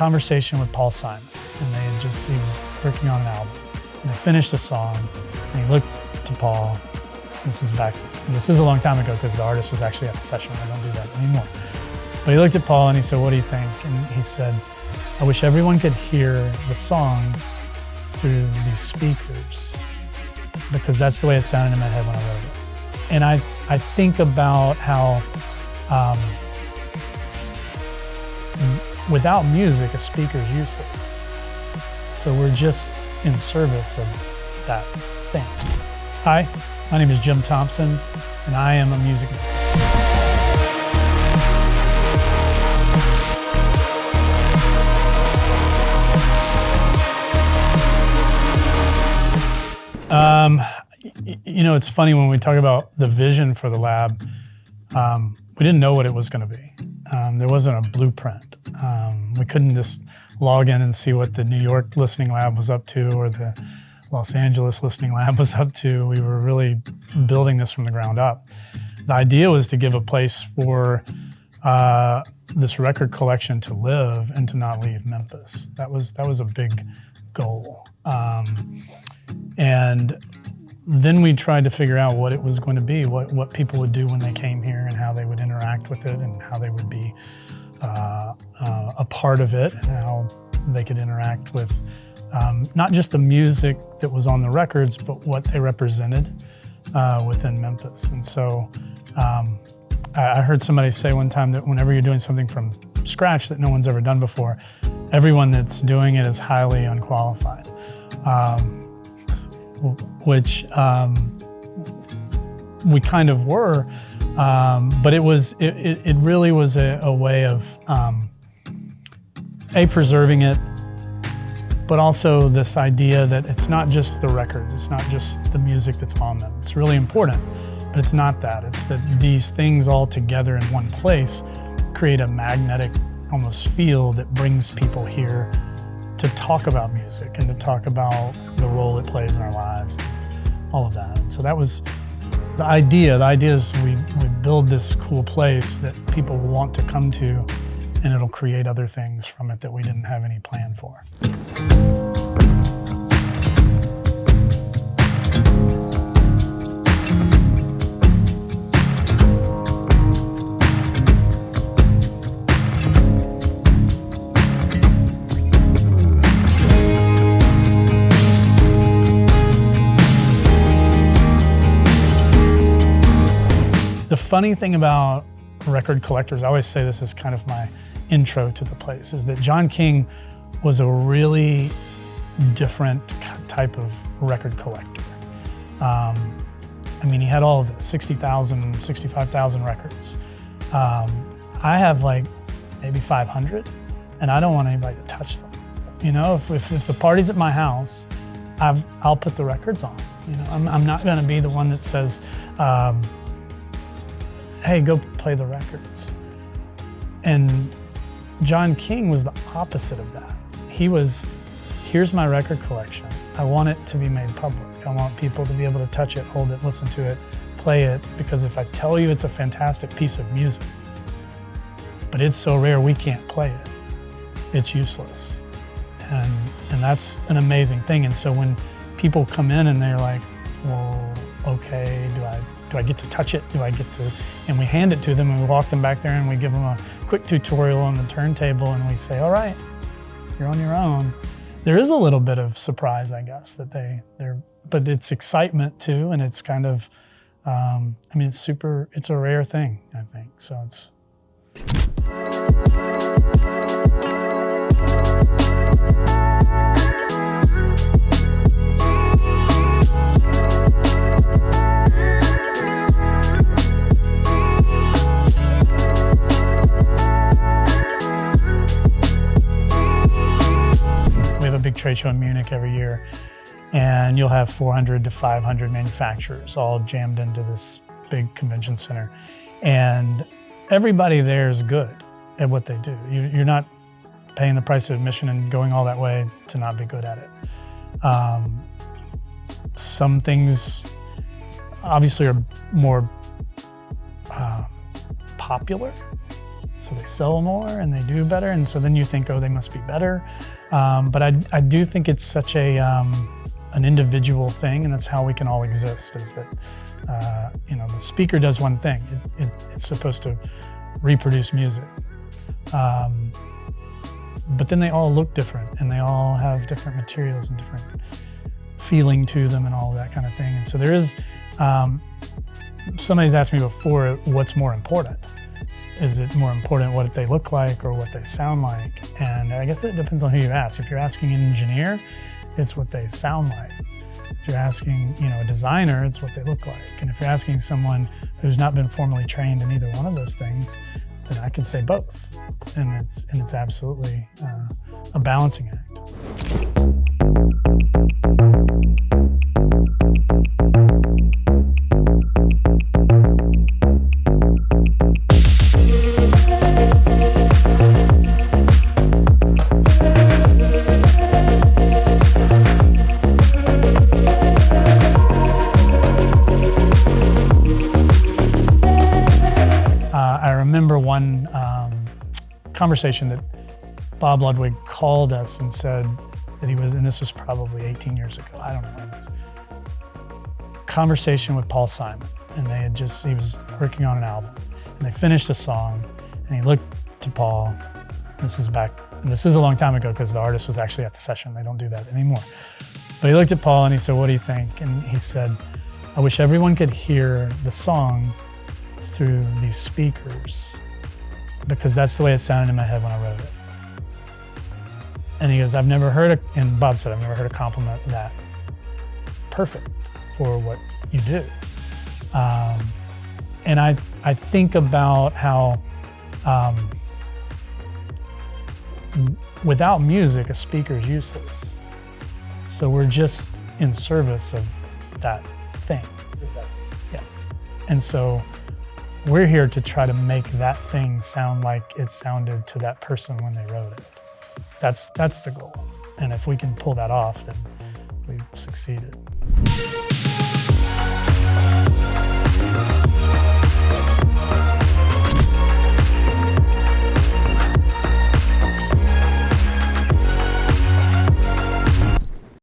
conversation with Paul Simon, and he was working on an album, and they finished a song, and he looked to Paul. This is a long time ago because the artist was actually at the session. I don't do that anymore. But he looked at Paul and he said, "What do you think?" And he said, "I wish everyone could hear the song through these speakers, because that's the way it sounded in my head when I wrote it." And I think about how without music, a speaker is useless. So we're just in service of that thing. Hi, my name is Jim Thompson, and I am a music maker. You know, it's funny when we talk about the vision for the lab, we didn't know what it was going to be. There wasn't a blueprint. We couldn't just log in and see what the New York listening lab was up to or the Los Angeles listening lab was up to. We were really building this from the ground up. The idea was to give a place for this record collection to live and to not leave Memphis. That was a big goal. And then we tried to figure out what it was going to be, what people would do when they came here and how they would interact with it and how they would be a part of it and how they could interact with not just the music that was on the records, but what they represented within Memphis. And so I heard somebody say one time that whenever you're doing something from scratch that no one's ever done before, everyone that's doing it is highly unqualified. Which we kind of were, but it really was a way of preserving it, but also this idea that it's not just the records, it's not just the music that's on them. It's really important, but it's not that. It's that these things all together in one place create a magnetic almost field that brings people here to talk about music and to talk about the role it plays in our lives, all of that. So that was the idea. The idea is we build this cool place that people want to come to, and it'll create other things from it that we didn't have any plan for. The funny thing about record collectors, I always say this is kind of my intro to the place, is that John King was a really different type of record collector. I mean, he had all of it, 60,000, 65,000 records. I have like maybe 500, and I don't want anybody to touch them. You know, if the party's at my house, I'll put the records on. You know, I'm not gonna be the one that says, hey, go play the records. And John King was the opposite of that. He was, here's my record collection. I want it to be made public. I want people to be able to touch it, hold it, listen to it, play it, because if I tell you it's a fantastic piece of music, but it's so rare we can't play it, it's useless. And that's an amazing thing. And so when people come in and they're like, well, okay, do I get to touch it? Do I get to, and we hand it to them and we walk them back there and we give them a quick tutorial on the turntable and we say, all right, you're on your own. There is a little bit of surprise, I guess, that but it's excitement too. And it's kind of, I mean, it's a rare thing, I think. So it's. Big trade show in Munich every year, and you'll have 400 to 500 manufacturers all jammed into this big convention center, and everybody there is good at what they do. You're not paying the price of admission and going all that way to not be good at it. Some things obviously are more popular, so so they sell more and they do better, and so then you think, oh, they must be better. But I do think it's such an individual thing, and that's how we can all exist, is that the speaker does one thing. It's supposed to reproduce music. But then they all look different, and they all have different materials and different feeling to them and all of that kind of thing. And so there is, somebody's asked me before, what's more important? Is it more important what they look like or what they sound like? And I guess it depends on who you ask. If you're asking an engineer, it's what they sound like. If you're asking, a designer, it's what they look like. And if you're asking someone who's not been formally trained in either one of those things, then I can say both. And it's absolutely a balancing act. I remember one conversation that Bob Ludwig called us and said that he was, and this was probably 18 years ago, I don't know when it was, conversation with Paul Simon, and he was working on an album, and they finished a song, and he looked to Paul. This is a long time ago because the artist was actually at the session. They don't do that anymore. But he looked at Paul and he said, "What do you think?" And he said, "I wish everyone could hear the song through these speakers, because that's the way it sounded in my head when I wrote it." And he goes, and Bob said, "I've never heard a compliment that perfect for what you do." And I think about how without music, a speaker is useless. So we're just in service of that thing. Yeah. And so we're here to try to make that thing sound like it sounded to that person when they wrote it. That's the goal. And if we can pull that off, then we've succeeded.